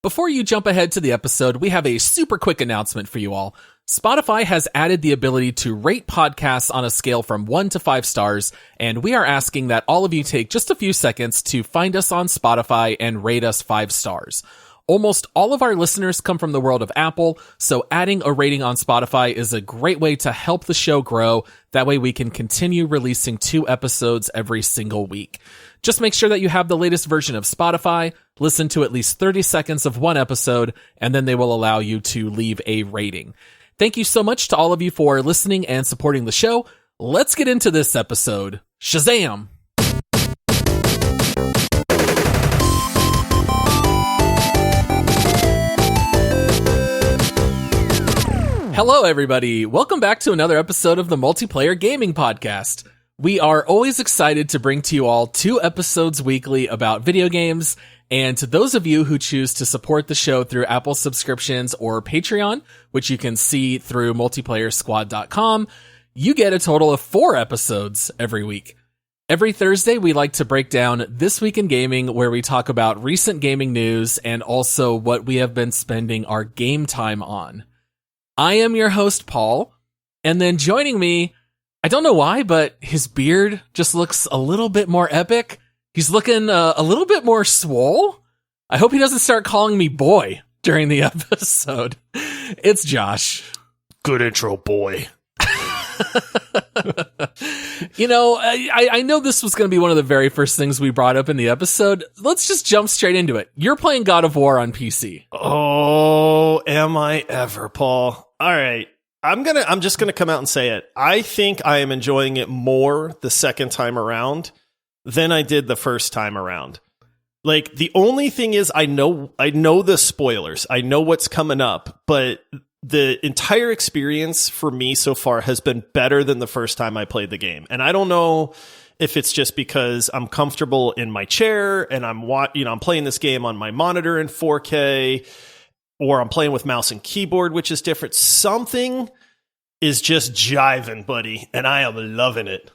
Before you jump ahead to the episode, we have a super quick announcement for you all. Spotify has added the ability to rate podcasts on a scale from 1 to 5 stars, and we are asking that all of you take just a few seconds to find us on Spotify and rate us 5 stars. Almost all of our listeners come from the world of Apple, so adding a rating on Spotify is a great way to help the show grow. That way we can continue releasing 2 episodes every single week. Just make sure that you have the latest version of Spotify, listen to at least 30 seconds of one episode, and then they will allow you to leave a rating. Thank you so much to all of you for listening and supporting the show. Let's get into this episode. Shazam! Hello, everybody. Welcome back to another episode of the Multiplayer Gaming Podcast. We are always excited to bring to you all 2 episodes weekly about video games, and to those of you who choose to support the show through Apple subscriptions or Patreon, which you can see through multiplayersquad.com, you get a total of 4 episodes every week. Every Thursday, we like to break down This Week in Gaming, where we talk about recent gaming news and also what we have been spending our game time on. I am your host, Paul, and then joining me, I don't know why, but his beard just looks a little bit more epic. He's looking a little bit more swole. I hope he doesn't start calling me boy during the episode. It's Josh. Good intro, boy. You know, I know this was going to be one of the very first things we brought up in the episode. Let's just jump straight into it. You're playing God of War on PC. Oh, am I ever, Paul? All right. I'm just gonna come out and say it. I think I am enjoying it more the second time around than I did the first time around. Like, the only thing is I know the spoilers. I know what's coming up, but the entire experience for me so far has been better than the first time I played the game. And I don't know if it's just because I'm comfortable in my chair and I'm playing this game on my monitor in 4K, or I'm playing with mouse and keyboard, which is different. Something is just jiving, buddy, and I am loving it.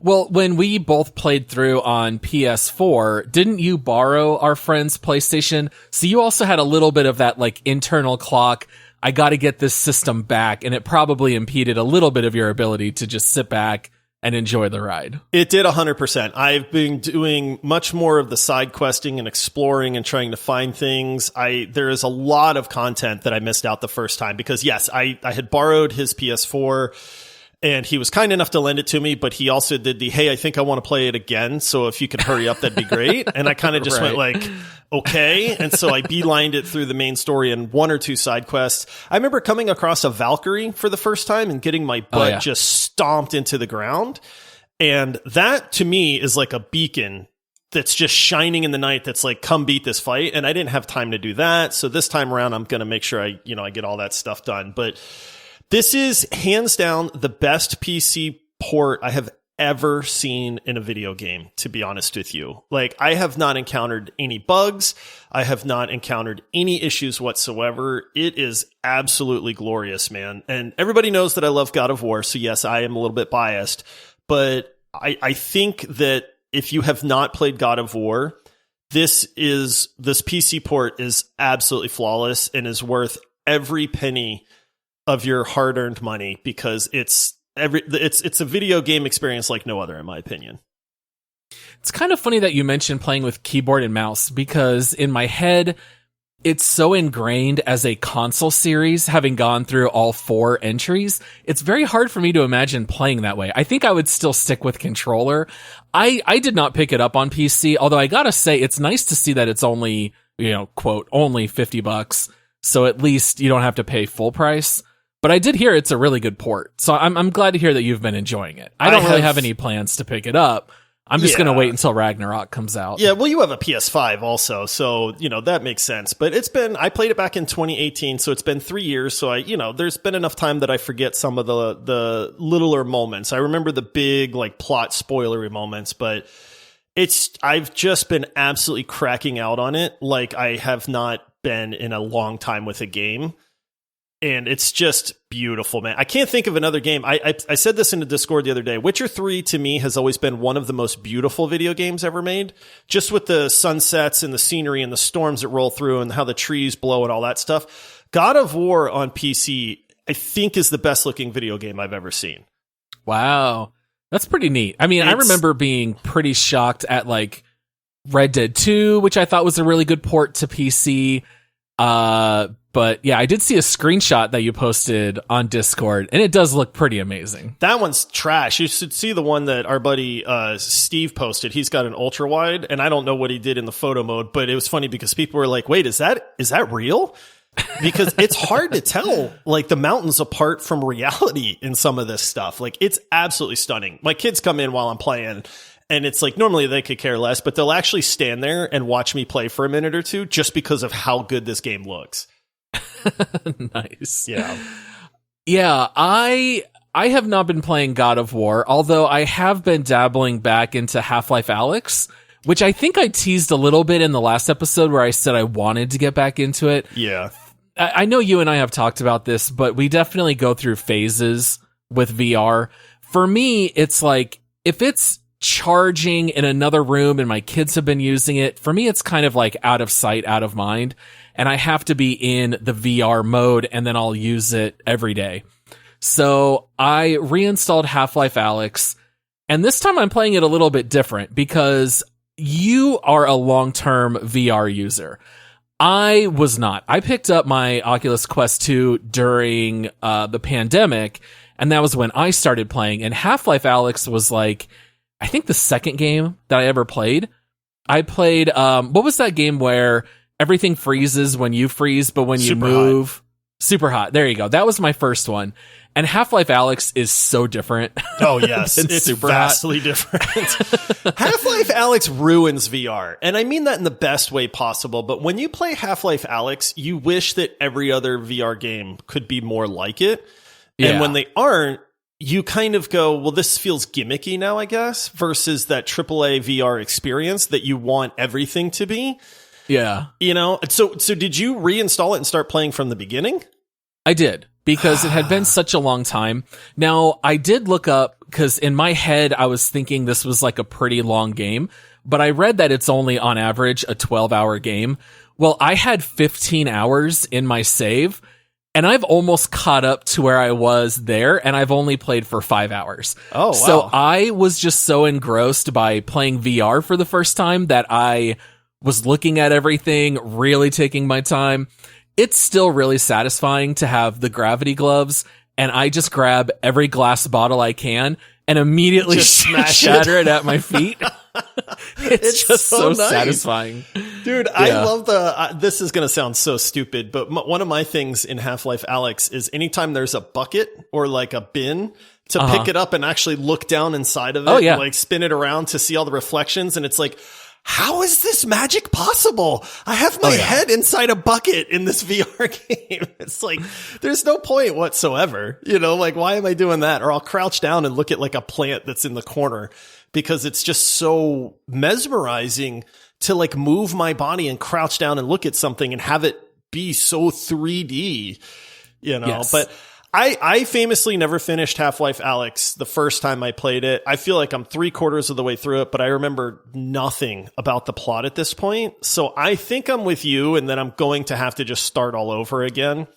Well, when we both played through on PS4, didn't you borrow our friend's PlayStation? So you also had a little bit of that, like, internal clock. I got to get this system back, and it probably impeded a little bit of your ability to just sit back and enjoy the ride. It did 100%. I've been doing much more of the side questing and exploring and trying to find things. There is a lot of content that I missed out the first time because, yes, I had borrowed his PS4 and he was kind enough to lend it to me, but he also did hey, I think I want to play it again. So if you could hurry up, that'd be great. And I kind of just went like, okay. And so I beelined it through the main story and 1 or 2 side quests. I remember coming across a Valkyrie for the first time and getting my butt just stomped into the ground. And that to me is like a beacon that's just shining in the night. That's like, come beat this fight. And I didn't have time to do that. So this time around, I'm going to make sure I get all that stuff done. But this is hands down the best PC port I have ever seen in a video game, to be honest with you. Like, I have not encountered any bugs. I have not encountered any issues whatsoever. It is absolutely glorious, man. And everybody knows that I love God of War. So yes, I am a little bit biased, but I think that if you have not played God of War, this PC port is absolutely flawless and is worth every penny of your hard-earned money, because it's a video game experience like no other, in my opinion. It's kind of funny that you mentioned playing with keyboard and mouse, because in my head, it's so ingrained as a console series, having gone through all 4 entries. It's very hard for me to imagine playing that way. I think I would still stick with controller. I did not pick it up on PC, although I gotta say, it's nice to see that it's only, quote, only $50. So at least you don't have to pay full price. But I did hear it's a really good port, so I'm glad to hear that you've been enjoying it. I don't really have any plans to pick it up. I'm just going to wait until Ragnarok comes out. Yeah, well, you have a PS5 also, so, that makes sense. But I played it back in 2018, so it's been 3 years, so there's been enough time that I forget some of the littler moments. I remember the big, like, plot spoilery moments, but I've just been absolutely cracking out on it like I have not been in a long time with a game. and it's just beautiful, man. I can't think of another game. I said this in the Discord the other day. Witcher 3 to me has always been one of the most beautiful video games ever made. Just with the sunsets and the scenery and the storms that roll through and how the trees blow and all that stuff. God of War on PC, I think, is the best looking video game I've ever seen. Wow. That's pretty neat. I mean, I remember being pretty shocked at like Red Dead 2, which I thought was a really good port to PC. But yeah, I did see a screenshot that you posted on Discord, and it does look pretty amazing. That one's trash. You should see the one that our buddy Steve posted. He's got an ultra wide, and I don't know what he did in the photo mode, but it was funny because people were like, "Wait, is that real?" Because it's hard to tell like the mountains apart from reality in some of this stuff. Like, it's absolutely stunning. My kids come in while I'm playing, and it's like normally they could care less, but they'll actually stand there and watch me play for a minute or two just because of how good this game looks. Nice. Yeah, I have not been playing God of War, although I have been dabbling back into Half Life Alyx, which I think I teased a little bit in the last episode where I said I wanted to get back into it. Yeah. I know you and I have talked about this, but we definitely go through phases with VR. For me, it's like, if it's charging in another room and my kids have been using it, for me, it's kind of like out of sight, out of mind. And I have to be in the VR mode, and then I'll use it every day. So I reinstalled Half-Life Alyx, and this time I'm playing it a little bit different because you are a long-term VR user. I was not. I picked up my Oculus Quest 2 during the pandemic, and that was when I started playing. And Half-Life Alyx was like, I think the second game that I ever played. I played, what was that game where everything freezes when you freeze, but when you move... Super Hot. There you go. That was my first one. And Half-Life Alyx is so different. Oh, yes. It's vastly different. Half-Life Alyx ruins VR. And I mean that in the best way possible. But when you play Half-Life Alyx, you wish that every other VR game could be more like it. Yeah. And when they aren't, you kind of go, well, this feels gimmicky now, I guess, versus that AAA VR experience that you want everything to be. Yeah. You know, so did you reinstall it and start playing from the beginning? I did, because it had been such a long time. Now, I did look up, because in my head, I was thinking this was like a pretty long game, but I read that it's only on average a 12-hour game. Well, I had 15 hours in my save, and I've almost caught up to where I was there, and I've only played for 5 hours. Oh, wow. So I was just so engrossed by playing VR for the first time that I was looking at everything, really taking my time. It's still really satisfying to have the gravity gloves, and I just grab every glass bottle I can and immediately shatter it at my feet. It's just so nice. Satisfying. Dude, yeah. I love this is going to sound so stupid, but one of my things in Half-Life Alyx is anytime there's a bucket or like a bin to pick it up and actually look down inside of it, and like spin it around to see all the reflections, and it's like, how is this magic possible? I have my head inside a bucket in this VR game. It's like, there's no point whatsoever. You know, like, why am I doing that? Or I'll crouch down and look at like a plant that's in the corner, because it's just so mesmerizing to like move my body and crouch down and look at something and have it be so 3D, you know, but I famously never finished Half-Life Alyx the first time I played it. I feel like I'm 3/4 of the way through it, but I remember nothing about the plot at this point. So I think I'm with you, and then I'm going to have to just start all over again.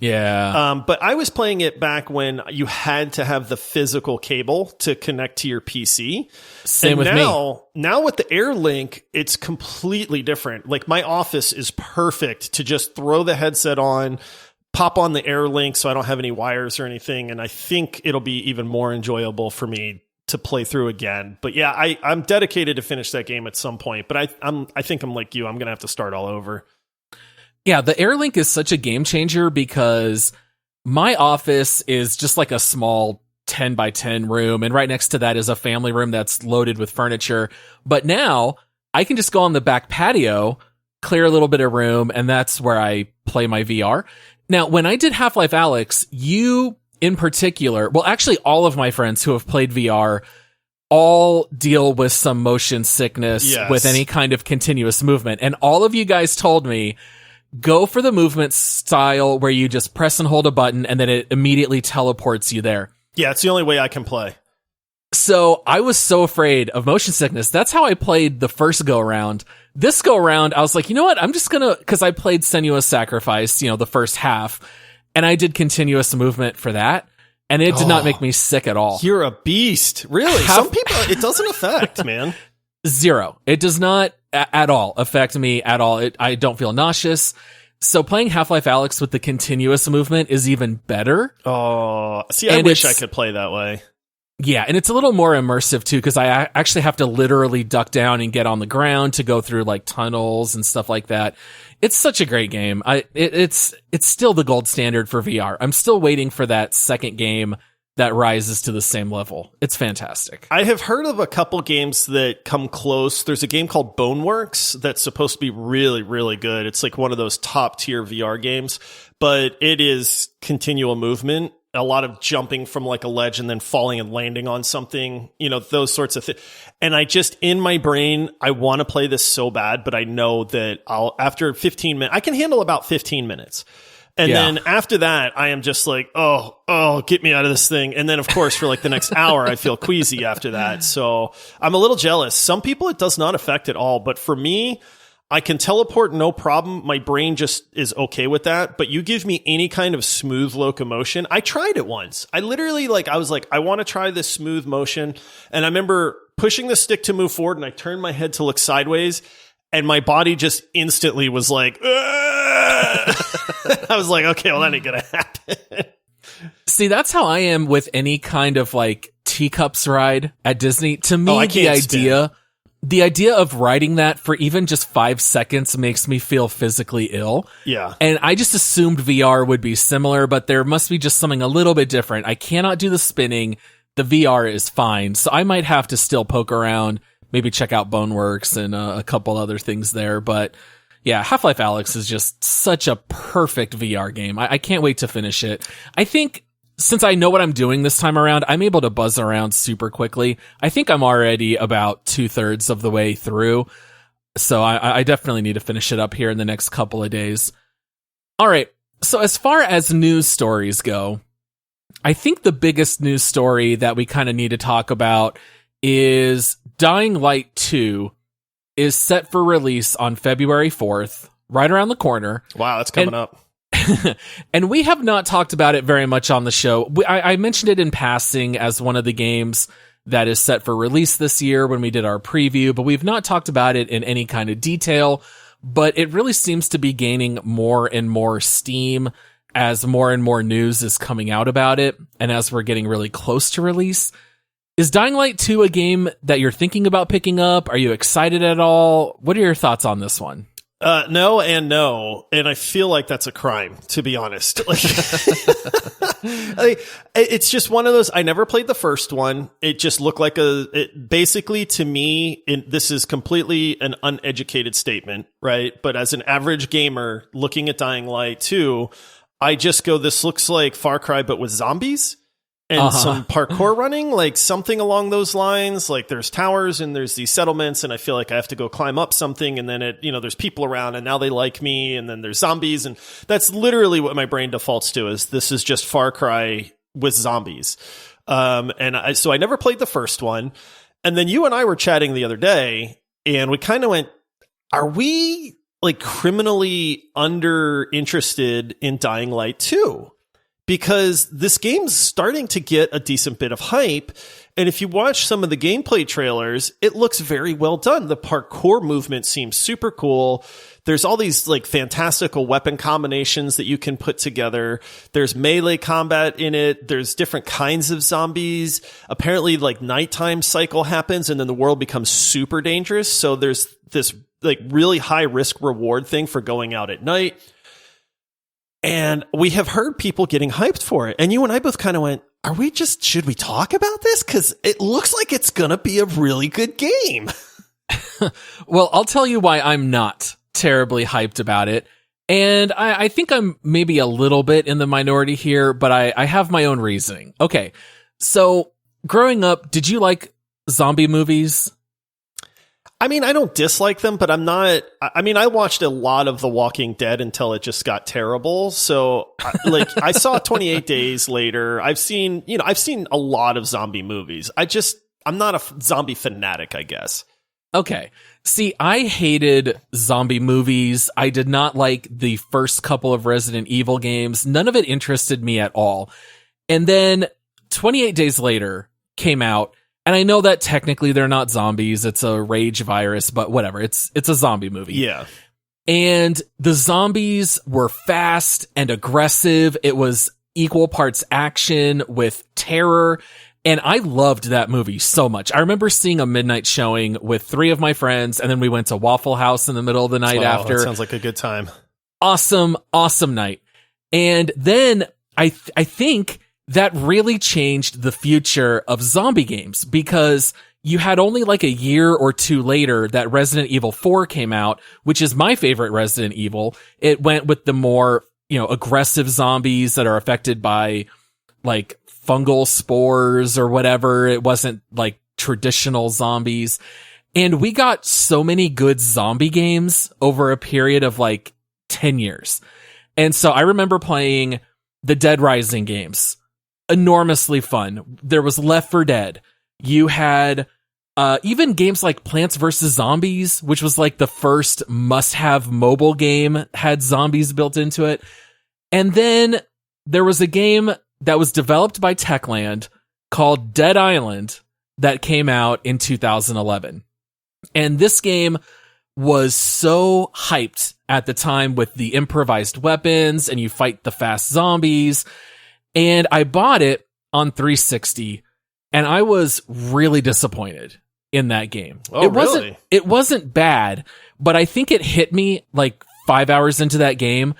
Yeah. But I was playing it back when you had to have the physical cable to connect to your PC. Same with me. Now with the Air Link, it's completely different. Like, my office is perfect to just throw the headset on, pop on the Air Link so I don't have any wires or anything, and I think it'll be even more enjoyable for me to play through again. But yeah, I'm dedicated to finish that game at some point, but I think I'm like you. I'm going to have to start all over. Yeah, the Air Link is such a game changer because my office is just like a small 10 by 10 room, and right next to that is a family room that's loaded with furniture. But now I can just go on the back patio, clear a little bit of room, and that's where I play my VR. Now, when I did Half-Life Alyx, you in particular, well, actually all of my friends who have played VR all deal with some motion sickness with any kind of continuous movement. And all of you guys told me go for the movement style where you just press and hold a button and then it immediately teleports you there. Yeah, it's the only way I can play. So I was so afraid of motion sickness. That's how I played the first go around. This go around, I was like, you know what? I'm just gonna, cause I played Senua's Sacrifice, the first half, and I did continuous movement for that. And it did not make me sick at all. You're a beast. Really? Some people, it doesn't affect, man. Zero. It does not at all affect me at all. I don't feel nauseous. So playing Half Life Alyx with the continuous movement is even better. Oh, see, I wish I could play that way. Yeah, and it's a little more immersive too, because I actually have to literally duck down and get on the ground to go through like tunnels and stuff like that. It's such a great game. It's still the gold standard for VR. I'm still waiting for that second game that rises to the same level. It's fantastic. I have heard of a couple games that come close. There's a game called Boneworks that's supposed to be really, really good. It's like one of those top tier VR games, but it is continual movement. A lot of jumping from like a ledge and then falling and landing on something, those sorts of things. And I just, in my brain, I want to play this so bad, but I know that after 15 minutes, I can handle about 15 minutes. And then after that, I am just like, oh, get me out of this thing. And then, of course, for like the next hour, I feel queasy after that. So I'm a little jealous. Some people, it does not affect at all. But for me, I can teleport, no problem. My brain just is okay with that. But you give me any kind of smooth locomotion. I tried it once. I literally I was like, I want to try this smooth motion. And I remember pushing the stick to move forward and I turned my head to look sideways and my body just instantly was like, I was like, okay, well, that ain't going to happen. See, that's how I am with any kind of like teacups ride at Disney. To me, the idea of riding that for even just 5 seconds makes me feel physically ill. Yeah. And I just assumed VR would be similar, but there must be just something a little bit different. I cannot do the spinning. The VR is fine. So I might have to still poke around, maybe check out Boneworks and a couple other things there. But yeah, Half-Life Alyx is just such a perfect VR game. I can't wait to finish it. I think since I know what I'm doing this time around, I'm able to buzz around super quickly. I think I'm already about 2/3 of the way through. So I definitely need to finish it up here in the next couple of days. All right. So as far as news stories go, I think the biggest news story that we kind of need to talk about is Dying Light 2 is set for release on February 4th, right around the corner. Wow, that's coming up. And we have not talked about it very much on the show. I mentioned it in passing as one of the games that is set for release this year when we did our preview, but we've not talked about it in any kind of detail. But it really seems to be gaining more and more steam as more and more news is coming out about it, and as we're getting really close to release. Is Dying Light 2 a game that you're thinking about picking up? Are you excited at all? What are your thoughts on this one? No and no, and I feel like that's a crime, to be honest. It's just one of those. I never played the first one. It just looked like basically to me, this is completely an uneducated statement, right? But as an average gamer looking at Dying Light 2, I just go, this looks like Far Cry, but with zombies. And some parkour running, like something along those lines. Like there's towers and there's these settlements, and I feel like I have to go climb up something, and then there's people around, and now they like me, and then there's zombies, and that's literally what my brain defaults to. Is this is just Far Cry with zombies? So I never played the first one, and then you and I were chatting the other day, and we kind of went, "Are we like criminally under interested in Dying Light 2? Because this game's starting to get a decent bit of hype. And if you watch some of the gameplay trailers, it looks very well done. The parkour movement seems super cool. There's all these like fantastical weapon combinations that you can put together. There's melee combat in it. There's different kinds of zombies. Apparently like nighttime cycle happens and then the world becomes super dangerous. So there's this like really high risk reward thing for going out at night. And we have heard people getting hyped for it. And you and I both kind of went, should we talk about this? Because it looks like it's going to be a really good game. Well, I'll tell you why I'm not terribly hyped about it. And I think I'm maybe a little bit in the minority here, but I have my own reasoning. Okay. So growing up, did you like zombie movies? I mean, I don't dislike them, but I'm not, I mean, I watched a lot of The Walking Dead until it just got terrible. So like I saw 28 Days Later. I've seen a lot of zombie movies. I'm not a zombie fanatic, I guess. Okay. See, I hated zombie movies. I did not like the first couple of Resident Evil games. None of it interested me at all. And then 28 Days Later came out. And I know that technically they're not zombies. It's a rage virus, but whatever. It's a zombie movie. Yeah. And the zombies were fast and aggressive. It was equal parts action with terror. And I loved that movie so much. I remember seeing a midnight showing with 3 of my friends, and then we went to Waffle House in the middle of the night after. That sounds like a good time. Awesome, awesome night. And then I think that really changed the future of zombie games, because you had only like a year or two later that Resident Evil 4 came out, which is my favorite Resident Evil. It went with the more, aggressive zombies that are affected by like fungal spores or whatever. It wasn't like traditional zombies. And we got so many good zombie games over a period of like 10 years. And so I remember playing the Dead Rising games. Enormously fun. There was Left 4 Dead. You had even games like Plants vs. Zombies, which was like the first must-have mobile game, had zombies built into it. And then there was a game that was developed by Techland called Dead Island that came out in 2011. And this game was so hyped at the time with the improvised weapons, and you fight the fast zombies. And I bought it on 360, and I was really disappointed in that game. Oh, really? It wasn't bad, but I think it hit me like 5 hours into that game.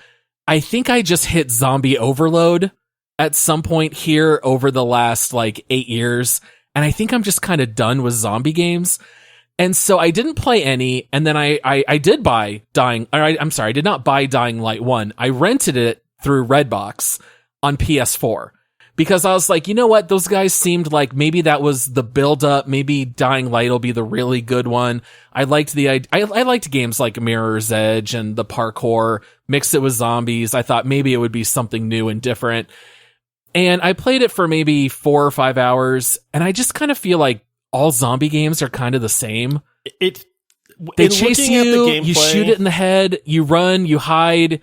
I think I just hit zombie overload at some point here over the last like 8 years. And I think I'm just kind of done with zombie games. And so I didn't play any. And then I did buy I did not buy Dying Light 1. I rented it through Redbox on PS4, because I was like, you know what? Those guys seemed like maybe that was the build up. Maybe Dying Light will be the really good one. I liked I liked games like Mirror's Edge and the parkour, mix it with zombies. I thought maybe it would be something new and different. And I played it for maybe 4 or 5 hours. And I just kind of feel like all zombie games are kind of the same. They chase you, you shoot it in the head, you run, you hide.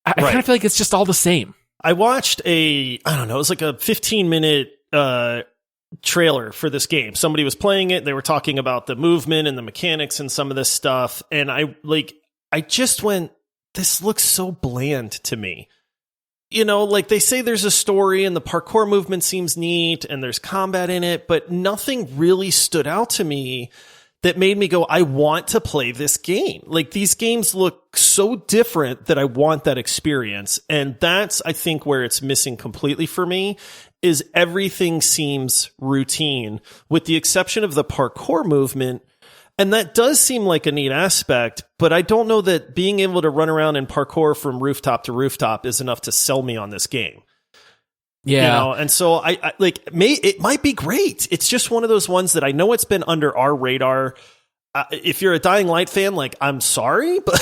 I kind of feel like it's just all the same. I watched it was like a 15-minute trailer for this game. Somebody was playing it. They were talking about the movement and the mechanics and some of this stuff. And I just went, this looks so bland to me. Like they say there's a story and the parkour movement seems neat and there's combat in it, but nothing really stood out to me that made me go, I want to play this game. Like these games look so different that I want that experience. And that's, I think, where it's missing completely for me, is everything seems routine with the exception of the parkour movement. And that does seem like a neat aspect, but I don't know that being able to run around and parkour from rooftop to rooftop is enough to sell me on this game. Yeah. And so it might be great. It's just one of those ones that I know it's been under our radar. If you're a Dying Light fan, like, I'm sorry, but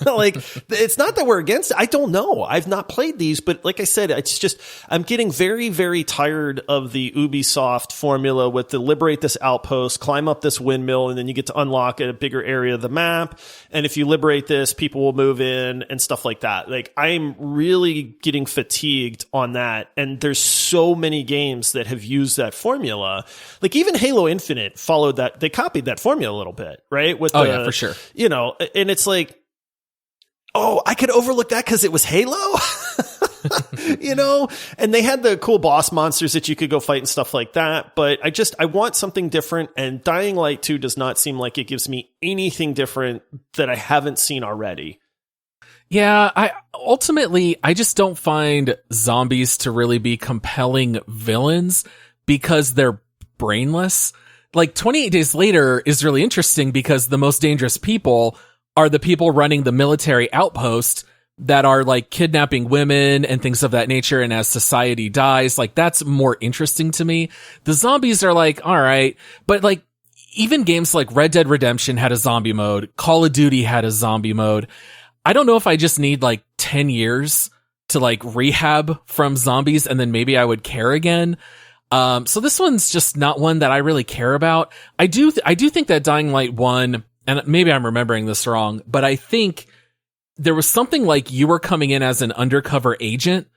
like, it's not that we're against it. I don't know. I've not played these, but like I said, it's just, I'm getting very, very tired of the Ubisoft formula with the liberate this outpost, climb up this windmill, and then you get to unlock a bigger area of the map. And if you liberate this, people will move in and stuff like that. Like, I'm really getting fatigued on that. And there's so many games that have used that formula. Like, even Halo Infinite followed that. They copied that formula a little bit, right? Yeah, for sure. And it's like, oh, I could overlook that because it was Halo, and they had the cool boss monsters that you could go fight and stuff like that. But I want something different, and Dying Light 2 does not seem like it gives me anything different that I haven't seen already. Yeah, I just don't find zombies to really be compelling villains because they're brainless. Like 28 Days Later is really interesting because the most dangerous people are the people running the military outpost that are like kidnapping women and things of that nature. And as society dies, like that's more interesting to me. The zombies are like, all right, but like even games like Red Dead Redemption had a zombie mode. Call of Duty had a zombie mode. I don't know if I just need like 10 years to like rehab from zombies and then maybe I would care again. So this one's just not one that I really care about. I do think that Dying Light 1, and maybe I'm remembering this wrong, but I think there was something like you were coming in as an undercover agent.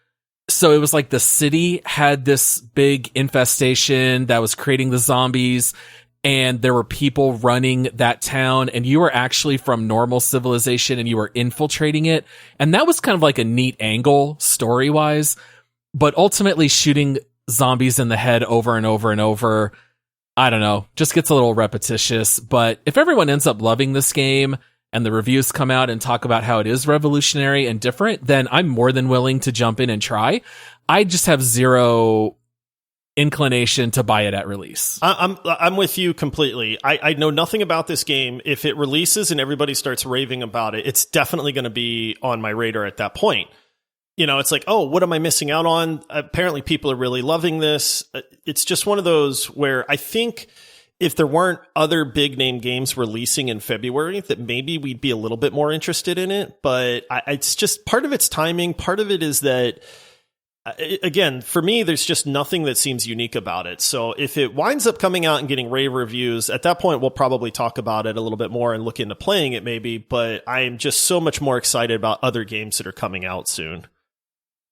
So it was like the city had this big infestation that was creating the zombies, and there were people running that town, and you were actually from normal civilization and you were infiltrating it. And that was kind of like a neat angle story-wise, but ultimately shooting zombies in the head over and over and over, I don't know, just gets a little repetitious. But if everyone ends up loving this game and the reviews come out and talk about how it is revolutionary and different, then I'm more than willing to jump in and try. I just have zero inclination to buy it at release. I'm with you completely. I know nothing about this game. If it releases and everybody starts raving about it, it's definitely going to be on my radar at that point. You know, it's like, oh, what am I missing out on? Apparently people are really loving this. It's just one of those where I think if there weren't other big name games releasing in February, that maybe we'd be a little bit more interested in it. But it's just part of its timing. Part of it is that, again, for me, there's just nothing that seems unique about it. So if it winds up coming out and getting rave reviews, at that point, we'll probably talk about it a little bit more and look into playing it maybe. But I am just so much more excited about other games that are coming out soon.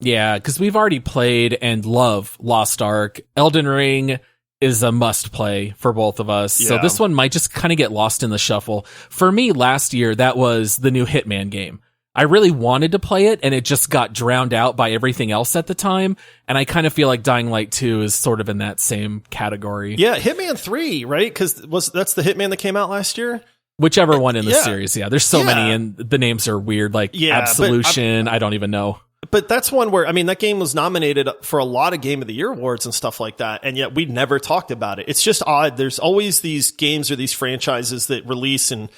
Yeah, because we've already played and love Lost Ark. Elden Ring is a must play for both of us. Yeah. So this one might just kind of get lost in the shuffle. For me, last year, that was the new Hitman game. I really wanted to play it, and it just got drowned out by everything else at the time. And I kind of feel like Dying Light 2 is sort of in that same category. Yeah, Hitman 3, right? Because that's the Hitman that came out last year? Whichever one in the series, yeah. There's so many, and the names are weird, like Absolution, I don't even know. But that's one where, I mean, that game was nominated for a lot of Game of the Year awards and stuff like that, and yet we never talked about it. It's just odd. There's always these games or these franchises that release, and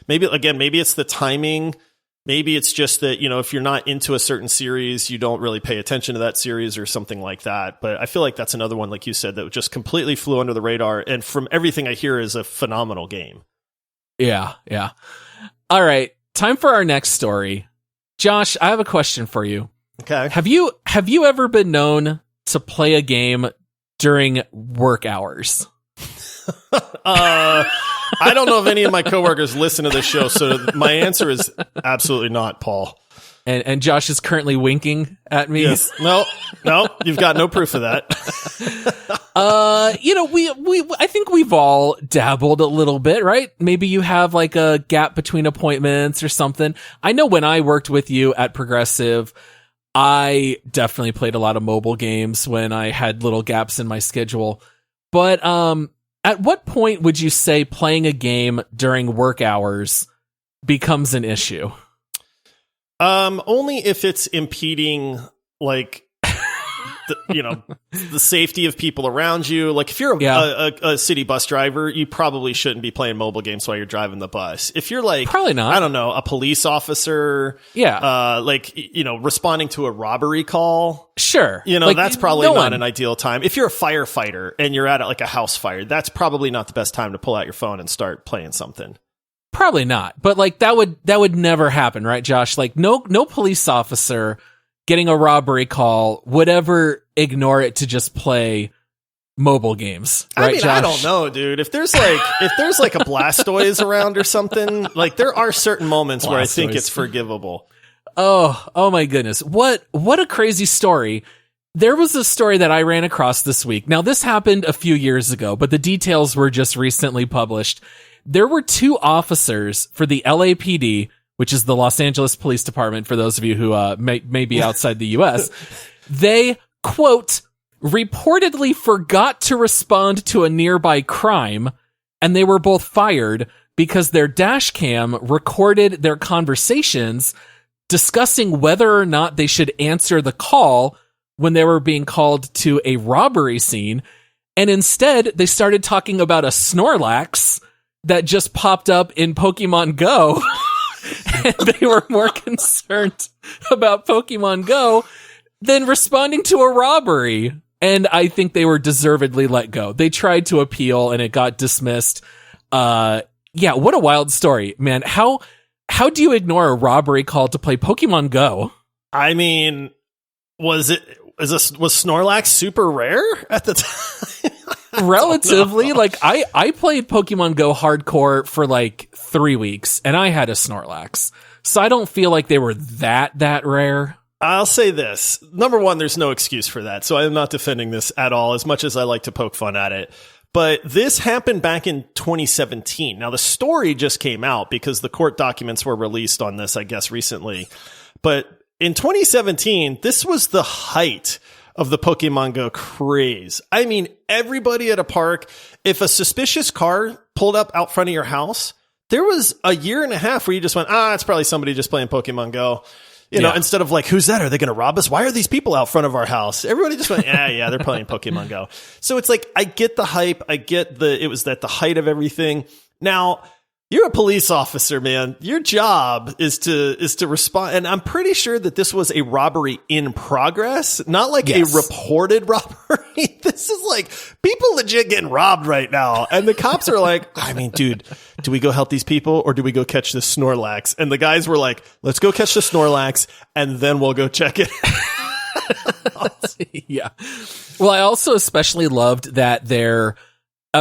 maybe it's the timing. Maybe it's just that, you know, if you're not into a certain series, you don't really pay attention to that series or something like that. But I feel like that's another one, like you said, that just completely flew under the radar, and from everything I hear is a phenomenal game. Yeah. All right, time for our next story. Josh, I have a question for you. Okay. Have you ever been known to play a game during work hours? I don't know if any of my coworkers listen to this show, so my answer is absolutely not, Paul. And Josh is currently winking at me. Yes. No, you've got no proof of that. You know, I think we've all dabbled a little bit, right? Maybe you have like a gap between appointments or something. I know when I worked with you at Progressive, I definitely played a lot of mobile games when I had little gaps in my schedule. But at what point would you say playing a game during work hours becomes an issue? Only if it's impeding, like, the safety of people around you. Like, if you're a city bus driver, you probably shouldn't be playing mobile games while you're driving the bus. If you're like, probably not. I don't know, a police officer, responding to a robbery call, sure, like, that's probably not an ideal time. If you're a firefighter and you're at like a house fire, that's probably not the best time to pull out your phone and start playing something. Probably not, but like that would never happen, right, Josh? Like no police officer getting a robbery call would ever ignore it to just play mobile games, right, Josh? I don't know, dude. If there's like a Blastoise around or something, like there are certain moments where I think it's forgivable. Oh my goodness. What a crazy story. There was a story that I ran across this week. Now, this happened a few years ago, but the details were just recently published. There were two officers for the LAPD, which is the Los Angeles Police Department, for those of you who may be outside the U.S. They, quote, reportedly forgot to respond to a nearby crime, and they were both fired because their dash cam recorded their conversations discussing whether or not they should answer the call when they were being called to a robbery scene. And instead, they started talking about a Snorlax that just popped up in Pokemon Go. And they were more concerned about Pokemon Go than responding to a robbery. And I think they were deservedly let go. They tried to appeal and it got dismissed. Yeah, what a wild story, man. How do you ignore a robbery call to play Pokemon Go? I mean, was Snorlax super rare at the time? Relatively, like I played Pokemon Go hardcore for like 3 weeks and I had a Snorlax. So I don't feel like they were that rare. I'll say this. Number one, there's no excuse for that. So I'm not defending this at all, as much as I like to poke fun at it. But this happened back in 2017. Now, the story just came out because the court documents were released on this, I guess, recently. But in 2017, this was the height of the Pokemon Go craze. I mean, everybody at a park, if a suspicious car pulled up out front of your house, there was a year and a half where you just went, it's probably somebody just playing Pokemon Go. You know, instead of like, who's that? Are they going to rob us? Why are these people out front of our house? Everybody just went, yeah, they're playing Pokemon Go. So it's like, I get the hype. I get it was at the height of everything. Now, you're a police officer, man. Your job is to respond. And I'm pretty sure that this was a robbery in progress, not like a reported robbery. This is like people legit getting robbed right now. And the cops are like, I mean, dude, do we go help these people or do we go catch the Snorlax? And the guys were like, let's go catch the Snorlax and then we'll go check it. Yeah. Well, I also especially loved that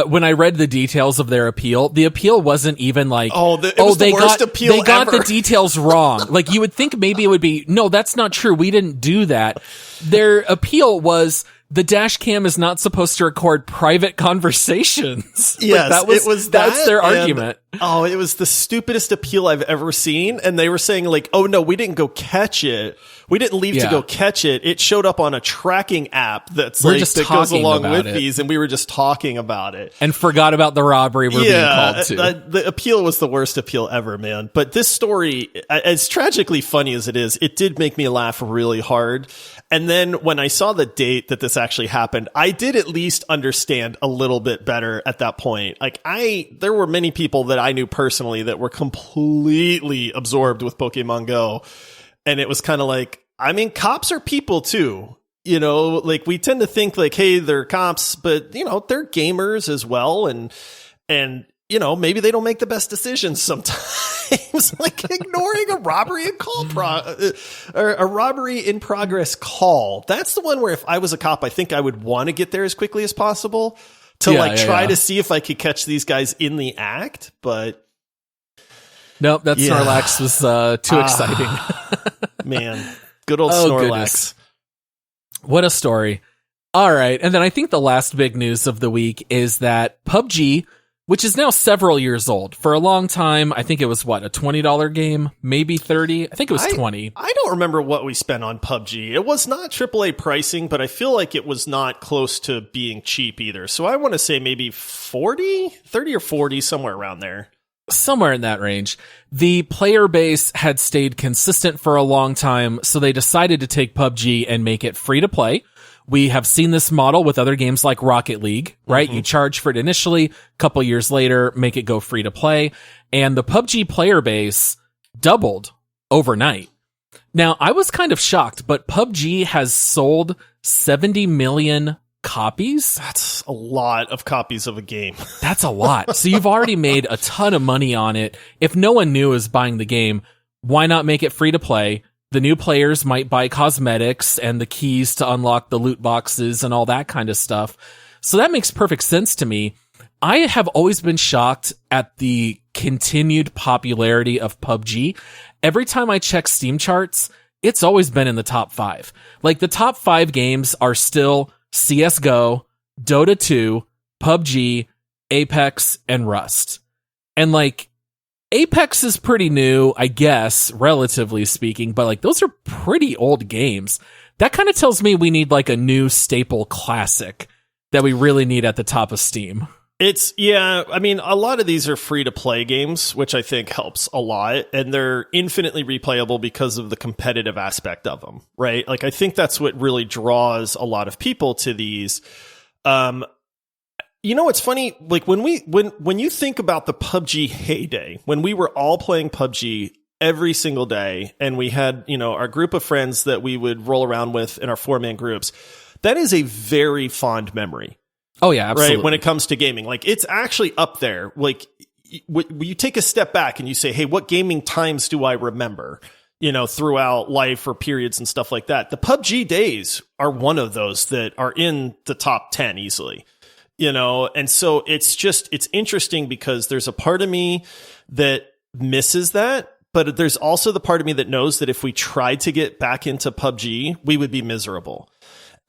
when I read the details of their appeal, the appeal wasn't even like, it was the worst appeal they got ever. the details wrong. Like you would think maybe it would be, no, that's not true. We didn't do that. Their appeal was the dash cam is not supposed to record private conversations. Yes, that's their argument. It was the stupidest appeal I've ever seen. And they were saying like, oh no, we didn't go catch it. We didn't leave to go catch it. It showed up on a tracking app that goes along with these, and we were just talking about it. And forgot about the robbery we're being called to. The appeal was the worst appeal ever, man. But this story, as tragically funny as it is, it did make me laugh really hard. And then when I saw the date that this actually happened, I did at least understand a little bit better at that point. Like there were many people that I knew personally that were completely absorbed with Pokemon Go. And it was kind of like, I mean, cops are people too. You know, like we tend to think like, hey, they're cops, but you know, they're gamers as well. And, you know, maybe they don't make the best decisions sometimes, like ignoring a robbery or a robbery in progress call. That's the one where if I was a cop, I think I would want to get there as quickly as possible to try to see if I could catch these guys in the act. But nope, that Snorlax was too exciting. Man, good old Snorlax. Goodness. What a story. All right. And then I think the last big news of the week is that PUBG, which is now several years old, for a long time, I think it was a $20 game, maybe 30. I think it was 20. I don't remember what we spent on PUBG. It was not AAA pricing, but I feel like it was not close to being cheap either. So I want to say maybe 30 or 40, somewhere around there. Somewhere in that range. The player base had stayed consistent for a long time, so they decided to take PUBG and make it free to play. We have seen this model with other games like Rocket League, right? Mm-hmm. You charge for it initially, a couple years later, make it go free to play. And the PUBG player base doubled overnight. Now, I was kind of shocked, but PUBG has sold 70 million copies. That's a lot of copies of a game. That's a lot. So you've already made a ton of money on it. If no one new is buying the game, why not make it free to play? The new players might buy cosmetics and the keys to unlock the loot boxes and all that kind of stuff. So that makes perfect sense to me. I have always been shocked at the continued popularity of PUBG. Every time I check Steam charts, it's always been in the top 5. Like the top 5 games are still CSGO, Dota 2, PUBG, Apex, and Rust. And like, Apex is pretty new, I guess, relatively speaking, but like, those are pretty old games. That kind of tells me we need like a new staple classic that we really need at the top of Steam. I mean, a lot of these are free to play games, which I think helps a lot. And they're infinitely replayable because of the competitive aspect of them, right? Like, I think that's what really draws a lot of people to these. You know, it's funny, like when you think about the PUBG heyday, when we were all playing PUBG every single day and we had, you know, our group of friends that we would roll around with in our 4-man groups, that is a very fond memory. Oh yeah, absolutely. Right. When it comes to gaming, like it's actually up there. Like you take a step back and you say, hey, what gaming times do I remember? Throughout life or periods and stuff like that. The PUBG days are one of those that are in the top 10 easily, and so it's interesting because there's a part of me that misses that, but there's also the part of me that knows that if we tried to get back into PUBG, we would be miserable.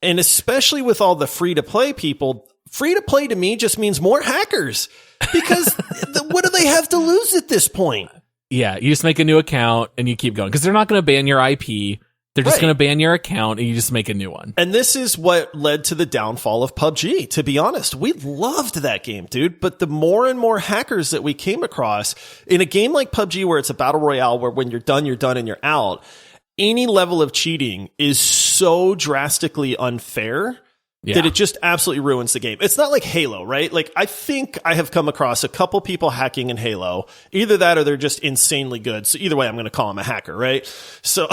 And especially with all the free to play people, free to play to me just means more hackers because what do they have to lose at this point? Yeah, you just make a new account and you keep going because they're not going to ban your IP. They're just going to ban your account and you just make a new one. And this is what led to the downfall of PUBG. To be honest, we loved that game, dude. But the more and more hackers that we came across in a game like PUBG, where it's a battle royale, where when you're done and you're out, any level of cheating is so drastically unfair that it just absolutely ruins the game. It's not like Halo, right? Like, I think I have come across a couple people hacking in Halo. Either that or they're just insanely good. So either way, I'm going to call them a hacker, right? So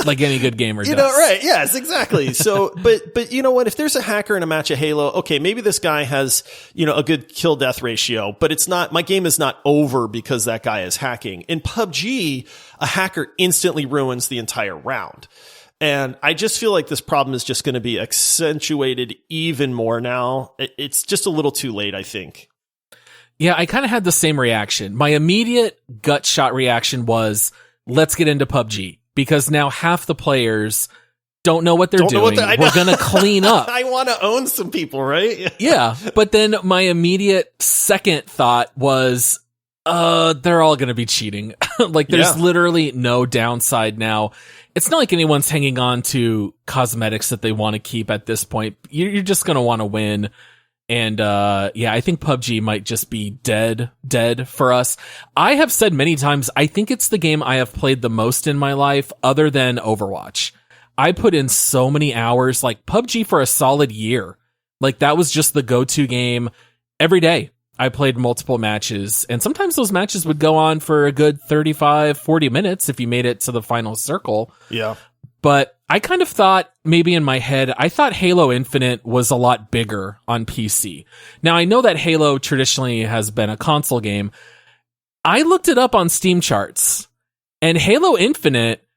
like any good gamer does. Right. Yes, exactly. So, but you know what? If there's a hacker in a match of Halo, okay, maybe this guy has, a good kill death ratio, but it's not, my game is not over because that guy is hacking. In PUBG, a hacker instantly ruins the entire round. And I just feel like this problem is just going to be accentuated even more now. It's just a little too late, I think. Yeah, I kind of had the same reaction. My immediate gut shot reaction was, let's get into PUBG. Because now half the players don't know what they're doing. We're going to clean up. I want to own some people, right? Yeah. But then my immediate second thought was, they're all going to be cheating. Like, there's literally no downside now. It's not like anyone's hanging on to cosmetics that they want to keep at this point. You're just going to want to win. And, I think PUBG might just be dead for us. I have said many times, I think it's the game I have played the most in my life other than Overwatch. I put in so many hours, like PUBG for a solid year. Like, that was just the go-to game every day. I played multiple matches, and sometimes those matches would go on for a good 35, 40 minutes if you made it to the final circle. Yeah. But I kind of thought, maybe in my head, I thought Halo Infinite was a lot bigger on PC. Now, I know that Halo traditionally has been a console game. I looked it up on Steam charts, and Halo Infinite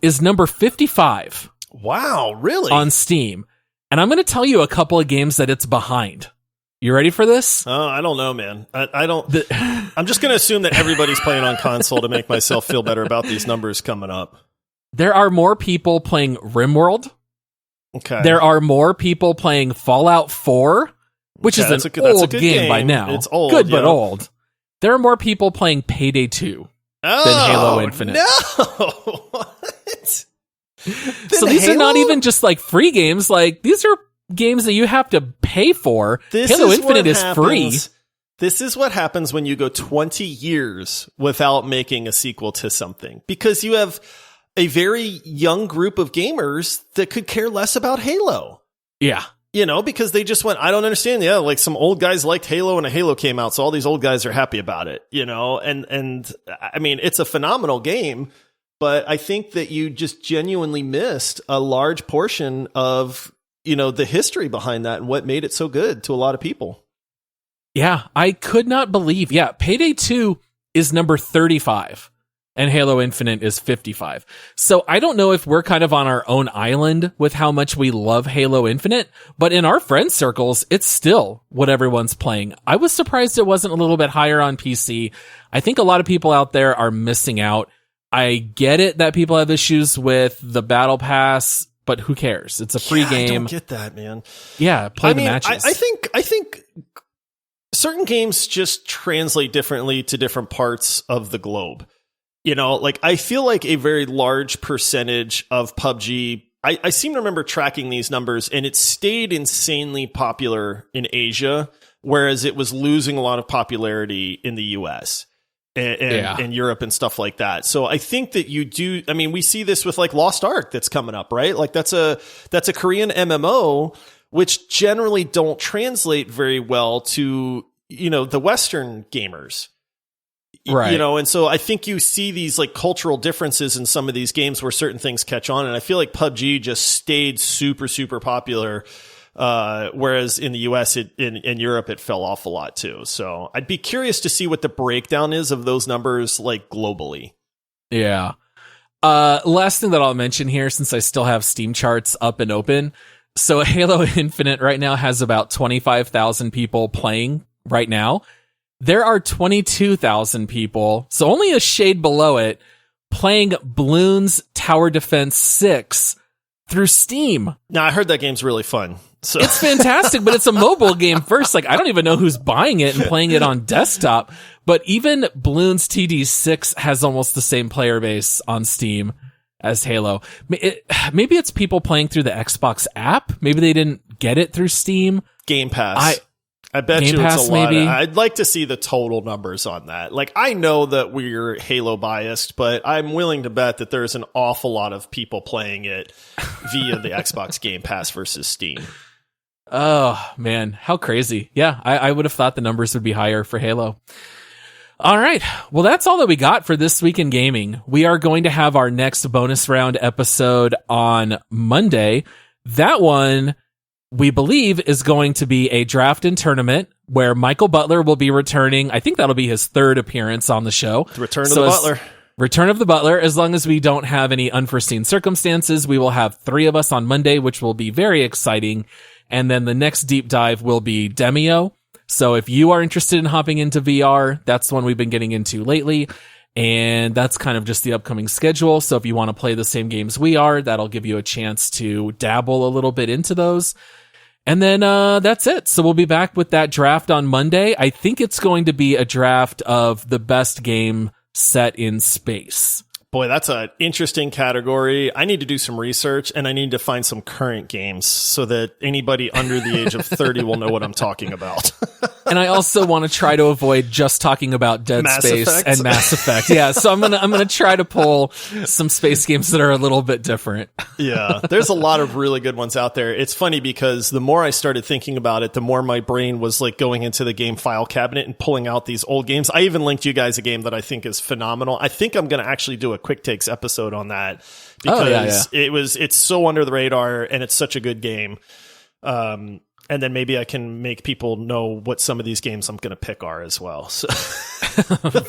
is number 55. Wow, really? On Steam. And I'm going to tell you a couple of games that it's behind. You ready for this? Oh, I don't know, man. I don't. I'm just going to assume that everybody's playing on console to make myself feel better about these numbers coming up. There are more people playing RimWorld. Okay. There are more people playing Fallout 4, which is an old game by now. It's old. Good, but old. There are more people playing Payday 2 than Halo Infinite. No! What? So these are not even just like free games. Like, these are games that you have to pay for. Halo Infinite is free. This is what happens when you go 20 years without making a sequel to something. Because you have a very young group of gamers that could care less about Halo. Yeah. Because they just went, I don't understand. Yeah, like some old guys liked Halo and a Halo came out, so all these old guys are happy about it, And I mean, it's a phenomenal game, but I think that you just genuinely missed a large portion of the history behind that and what made it so good to a lot of people. Yeah, I could not believe. Yeah, Payday 2 is number 35 and Halo Infinite is 55. So I don't know if we're kind of on our own island with how much we love Halo Infinite, but in our friend circles, it's still what everyone's playing. I was surprised it wasn't a little bit higher on PC. I think a lot of people out there are missing out. I get it that people have issues with the Battle Pass, but who cares? It's a free game. I don't get that, man. Yeah, play the matches. I think certain games just translate differently to different parts of the globe. Like I feel like a very large percentage of PUBG, I seem to remember tracking these numbers, and it stayed insanely popular in Asia, whereas it was losing a lot of popularity in the US. And Europe and stuff like that. So I think that we see this with like Lost Ark that's coming up, right? Like that's a Korean MMO, which generally don't translate very well to, the Western gamers. Right. And so I think you see these like cultural differences in some of these games where certain things catch on. And I feel like PUBG just stayed super, super popular Whereas in the US, in Europe, it fell off a lot too. So I'd be curious to see what the breakdown is of those numbers, like globally. Yeah. Last thing that I'll mention here, since I still have Steam charts up and open. So Halo Infinite right now has about 25,000 people playing right now. There are 22,000 people, so only a shade below it, playing Bloons Tower Defense 6 through Steam. Now, I heard that game's really fun. So it's fantastic, but it's a mobile game first. Like, I don't even know who's buying it and playing it on desktop. But even Bloons TD6 has almost the same player base on Steam as Halo. Maybe it's people playing through the Xbox app. Maybe they didn't get it through Steam. Game Pass. I bet Game you Pass, it's a lot. maybe. I'd like to see the total numbers on that. Like, I know that we're Halo biased, but I'm willing to bet that there's an awful lot of people playing it via the Xbox Game Pass versus Steam. Oh, man. How crazy. Yeah, I would have thought the numbers would be higher for Halo. All right. Well, that's all that we got for this week in gaming. We are going to have our next bonus round episode on Monday. That one, we believe, is going to be a draft and tournament where Michael Butler will be returning. I think that'll be his third appearance on the show. The return of the Butler. Return of the Butler. As long as we don't have any unforeseen circumstances, we will have 3 of us on Monday, which will be very exciting. And then the next deep dive will be Demio. So if you are interested in hopping into VR, that's the one we've been getting into lately. And that's kind of just the upcoming schedule. So if you want to play the same games we are, that'll give you a chance to dabble a little bit into those. And then that's it. So we'll be back with that draft on Monday. I think it's going to be a draft of the best game set in space. Boy, that's an interesting category. I need to do some research, and I need to find some current games so that anybody under the age of 30 will know what I'm talking about. And I also want to try to avoid just talking about Dead Space and Mass Effect. Yeah, so I'm gonna try to pull some space games that are a little bit different. Yeah, there's a lot of really good ones out there. It's funny because the more I started thinking about it, the more my brain was like going into the game file cabinet and pulling out these old games. I even linked you guys a game that I think is phenomenal. I think I'm going to actually do a quick takes episode on that because it's so under the radar and it's such a good game. And then maybe I can make people know what some of these games I'm going to pick are as well. So.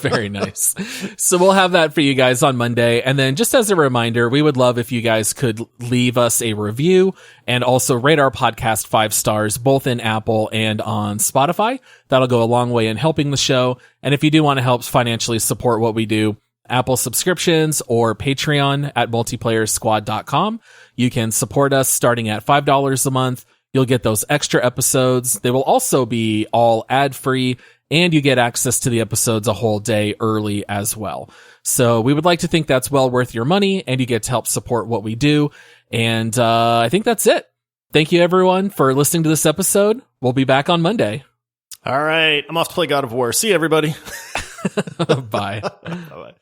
Very nice. So we'll have that for you guys on Monday. And then just as a reminder, we would love if you guys could leave us a review and also rate our podcast 5 stars, both in Apple and on Spotify. That'll go a long way in helping the show. And if you do want to help financially support what we do, Apple subscriptions or Patreon at multiplayersquad.com. You can support us starting at $5 a month. You'll get those extra episodes. They will also be all ad-free, and you get access to the episodes a whole day early as well. So we would like to think that's well worth your money, and you get to help support what we do. And I think that's it. Thank you, everyone, for listening to this episode. We'll be back on Monday. All right. I'm off to play God of War. See you, everybody. Bye. Bye-bye.